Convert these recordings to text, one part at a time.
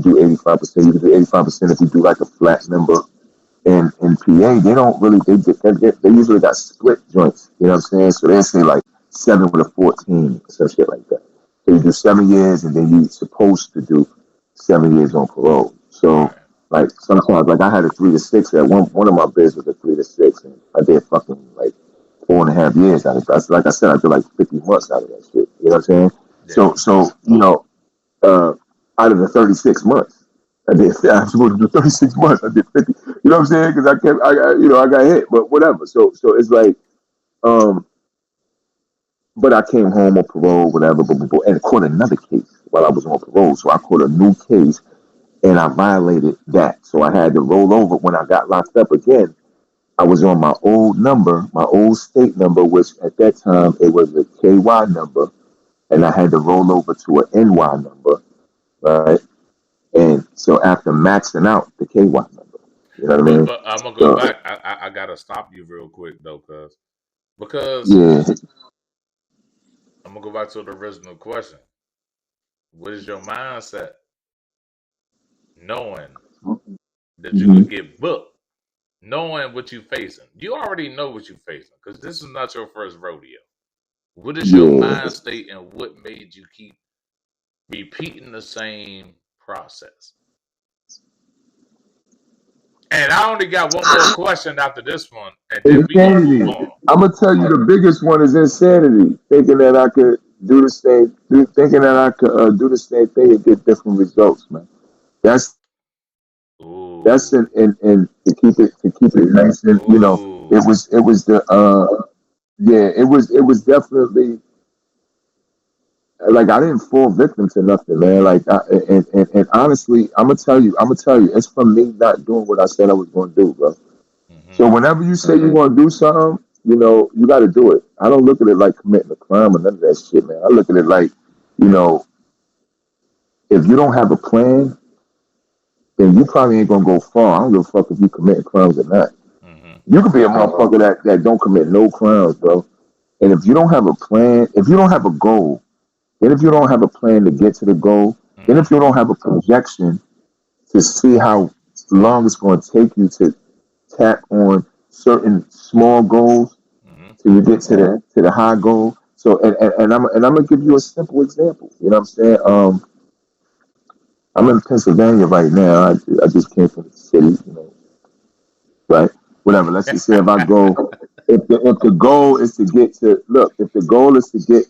do 85%. You can do 85% if you do like a flat number. And in PA, they don't really, they usually got split joints. You know what I'm saying? So they say like 7 with a 14, some shit like that. So you do 7 years, and then you're supposed to do 7 years on parole. So like sometimes, like I had a 3 to 6 at one of my bids was a 3 to 6, and I did fucking like 4.5 years out of it. Like I said, I did like 50 months out of that shit. You know what I'm saying? Yeah. So you know, out of the 36 months, I was supposed to do 36 months. I did 50. You know what I'm saying? Because I got hit, but whatever. So it's like, but I came home on parole, whatever, and caught another case while I was on parole. So I caught a new case, and I violated that. So I had to roll over when I got locked up again. I was on my old number, my old state number, which at that time it was a KY number, and I had to roll over to an NY number, right? And so after maxing out the KY number, you know what I mean? But I'm gonna go back. I gotta stop you real quick though, because yeah. I'm gonna go back to the original question. What is your mindset knowing that you could get booked, knowing what you're facing? You already know what you're facing because this is not your first rodeo. What is your mind state, and what made you keep repeating the same process? And I only got one more question after this one, and then we gonna move on. I'm gonna tell you the biggest one is insanity. Thinking that I could do the same, thinking that I could do the same thing and get different results, man. That's in to keep it nice, and you know, it was the it was definitely. Like I didn't fall victim to nothing, man. Like, and honestly, I'm gonna tell you, it's from me not doing what I said I was gonna do, bro. So whenever you say you're gonna do something, you know, you got to do it. I don't look at it like committing a crime or none of that shit, man. I look at it like, you know, if you don't have a plan, then you probably ain't gonna go far. I don't give a fuck if you commit crimes or not. You could be a motherfucker that don't commit no crimes, bro. And if you don't have a plan, if you don't have a goal, then if you don't have a plan to get to the goal, then if you don't have a projection to see how long it's going to take you to tack on certain small goals till you get to the high goal. So and I'm gonna give you a simple example. You know what I'm saying? I'm in Pennsylvania right now. I just came from the city, you know. Right? Whatever. Let's just say if I go, if the goal is to get to if the goal is to get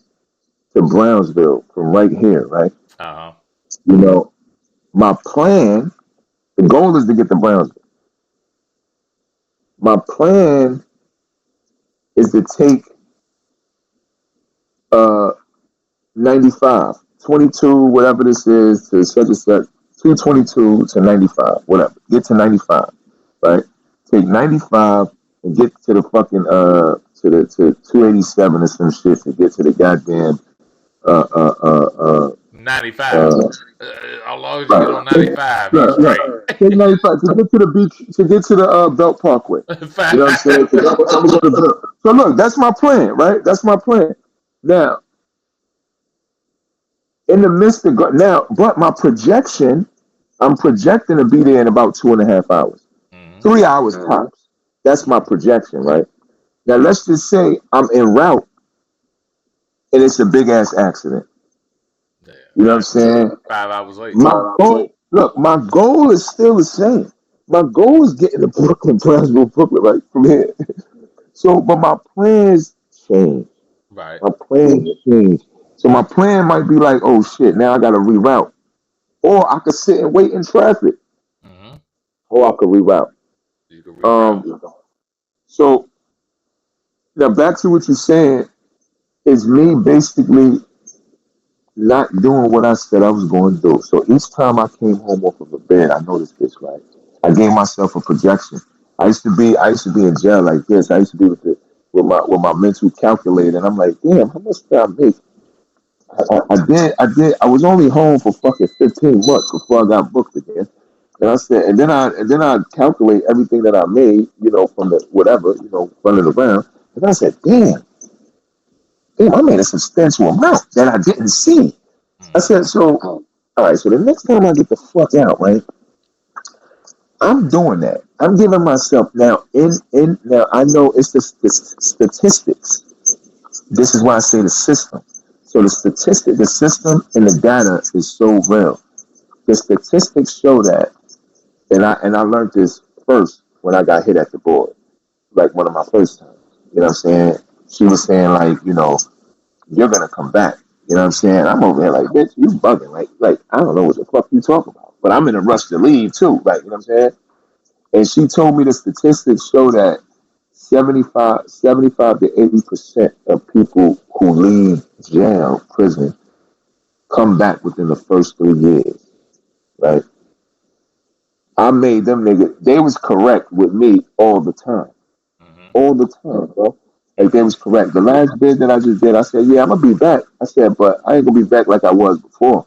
to Brownsville from right here, right? You know, my plan, the goal is to get to Brownsville. My plan is to take 95, 22, whatever this is, to such and such, 222 to 95, whatever. Get to 95, right? Take 95 and get to the fucking to 287 or some shit to get to the goddamn 95. How long as you get on 95, you're straight. Take 95 to get to the beach, to get to the Belt Parkway. You know what I'm saying? So look, that's my plan, right? That's my plan. Now, in the midst of but my projection, I'm projecting to be there in about 2.5 hours, 3 hours tops. That's my projection, right? Now let's just say I'm en route, and it's a big ass accident. You know what I'm saying? 5 hours later. My goal is still the same. My goal is getting to Brooklyn, Brownsville, Brooklyn, right from here. So, but my plans change. Right. My plans change. So my plan might be like, oh shit, now I got to reroute, or I could sit and wait in traffic, or I could reroute. You can reroute. So now back to what you're saying is me basically not doing what I said I was going to do. So each time I came home off of a bed, I noticed this, right? I gave myself a projection. I used to be in jail like this. I used to be with my mental calculator, and I'm like, damn, how much did I make? I was only home for fucking 15 months before I got booked again. And I said, and then I calculate everything that I made, you know, from the whatever, you know, running around. And I said, damn, I made a substantial amount that I didn't see. I said, so All right, so the next time I get the fuck out, right? I'm doing that. I'm giving myself now in now. I know it's the statistics. This is why I say the system. So the system, and the data is so real. The statistics show that, and I learned this first when I got hit at the board, like one of my first times. You know what I'm saying? She was saying like, you're gonna come back. You know what I'm saying? I'm over there like, bitch, you bugging. Like I don't know what the fuck you talk about. But I'm in a rush to leave too. Like, you know what I'm saying? And she told me the statistics show that 75 to 80% of people who leave jail, prison, come back within the first 3 years. Right? I made them niggas, they was correct with me all the time. Mm-hmm. All the time, bro. Like they Mm-hmm. was correct. The last bid that I just did, I said, yeah, I'm gonna be back. I said, but I ain't gonna be back like I was before.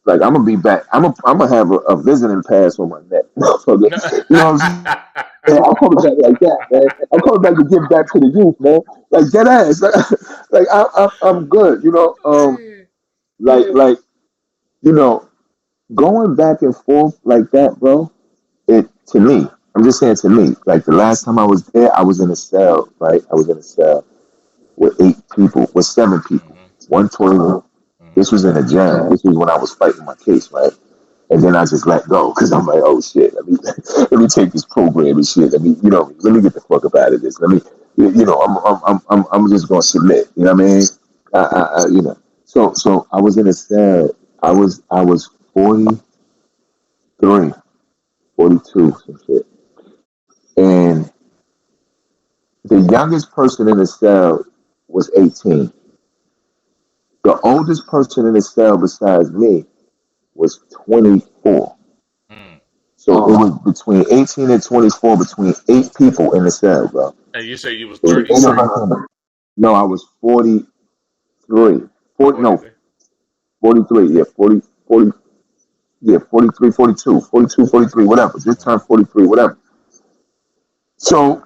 Like I'm gonna be back. I'm gonna have a visiting pass on my neck. You know what I'm saying? I'm coming back like that, man. I'm coming back to give back to the youth, man. Like dead ass. Like I'm good. Man. Like you know, going back and forth like that, bro. It to me. I'm just saying to me. Like the last time I was there, I was in a cell. Right, I was in a cell with 8 people, with 7 people, Mm-hmm. one toilet. This Mm-hmm. was in a jail. This was when I was fighting my case, right? And then I just let go because I'm like, oh shit, let me take this program and shit. Let me get the fuck up out of this. I'm just gonna submit. You know what I mean? So I was in a cell. I was 43, 42, some shit. And the youngest person in the cell was 18. The oldest person in the cell besides me was 24. Mm. So it was between 18 and 24, between 8 people in the cell, bro. And you say you was It was eight of 33? us. No, I was 43. 40, no, 43? 43. Yeah, 40, 40. Yeah, 43, 42, 42, 43, whatever. Just turned Mm-hmm. 43, whatever. So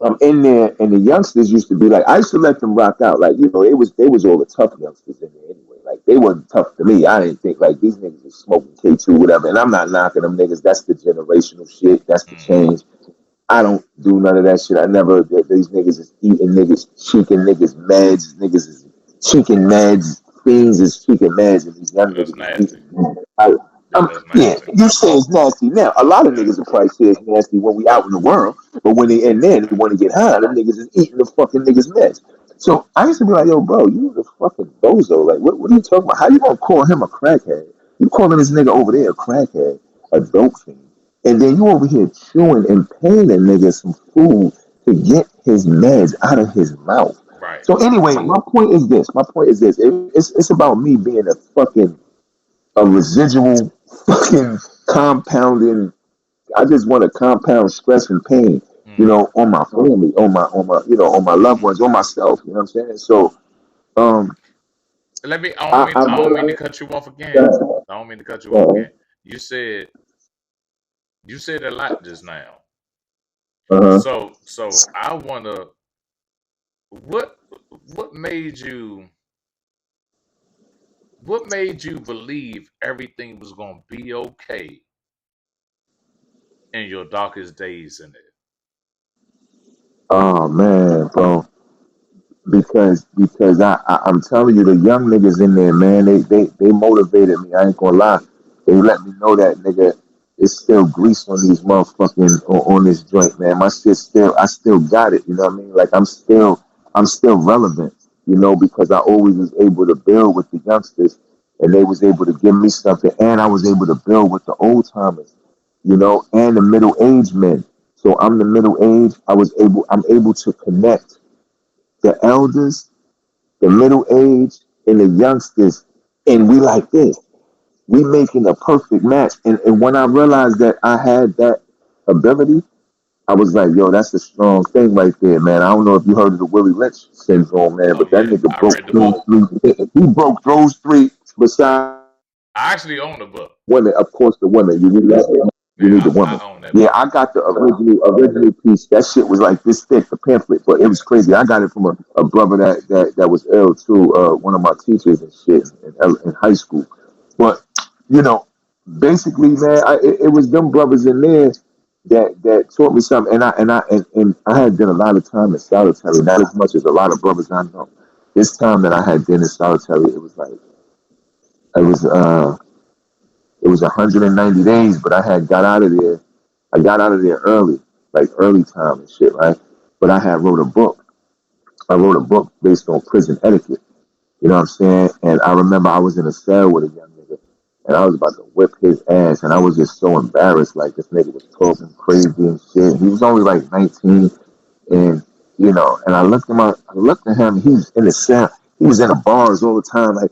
I'm in there, and the youngsters used to be like, I used to let them rock out. Like, they was all the tough youngsters in there anyway. Like, they wasn't tough to me. I didn't think, like, these niggas is smoking K2, whatever. And I'm not knocking them niggas. That's the generational shit. That's the Mm-hmm. change. I don't do none of that shit. I never. These niggas is eating niggas, cheeking niggas meds. Niggas is cheeking meds. Fiends is cheeking meds, and these young That's niggas is nasty. eating meds. I, Yeah, that's yeah, nasty. you say it's nasty now. A lot of Yeah. niggas will probably say it's nasty when we out in the world, but when they in there, they want to get high. Them niggas is eating the fucking niggas meds. So I used to be like, yo, bro, you the fucking bozo. Like, what are you talking about? How you gonna call him a crackhead? You calling this nigga over there a crackhead, a dope fiend? And then you over here chewing and paying a nigga some food to get his meds out of his mouth. Right. So anyway, my point is this. My point is this. It's about me being a residual fucking compounding. I just want to compound stress and pain, Mm-hmm. on my family, on my loved ones, on myself. You know what I'm saying? So, um, Let me. I, I I don't mean to realized cut you off again. that. I don't mean to cut you off Uh, again. You said you said a lot just now. uh-huh. So I wanna. What what made you what made you believe everything was gonna be okay in your darkest days in it? Oh man, bro. Because I'm telling you, the young niggas in there, man, they motivated me. I ain't gonna lie. They let me know that nigga, it's still grease on these motherfucking on this joint, man. My shit still, I still got it. You know what I mean? Like I'm still relevant. Because I always was able to build with the youngsters, and they was able to give me something, and I was able to build with the old timers, and the middle aged men. So I'm the middle age. I'm able to connect the elders, the middle age, and the youngsters. And we like this. We making a perfect match. And when I realized that I had that ability, I was like, yo, that's a strong thing right there, man. I don't know if you heard of the Willie Lynch syndrome, man, Oh but that yeah, nigga I broke read the those book. three. He broke those three besides I actually own the book. women. Of course, the women. You need that. You need Yeah, the woman. I own that Yeah, book. I got the original piece. That shit was like this thick, the pamphlet, but it was crazy. I got it from a brother that was ill too. One of my teachers and shit in high school. But you know, basically, man, it was them brothers in there that taught me something, and I had done a lot of time in solitary, not as much as a lot of brothers I know. This time that I had been in solitary, it was like it was uh it was 190 days, but I had got out of there. I got out of there early, like early time and shit, right? But I had wrote a book. I wrote a book based on prison etiquette. You know what I'm saying? And I remember I was in a cell with a young nigga, and I was about to whip his ass, and I was just so embarrassed. Like this nigga was talking crazy and shit. He was only like 19, and and I looked at him. He was in the cell. He was in the bars all the time, like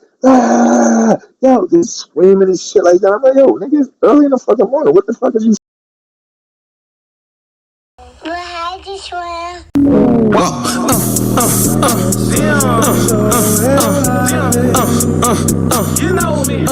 yo, just screaming and shit like that. I'm like, yo, nigga, it's early in the fucking morning. What the fuck is you? You know me.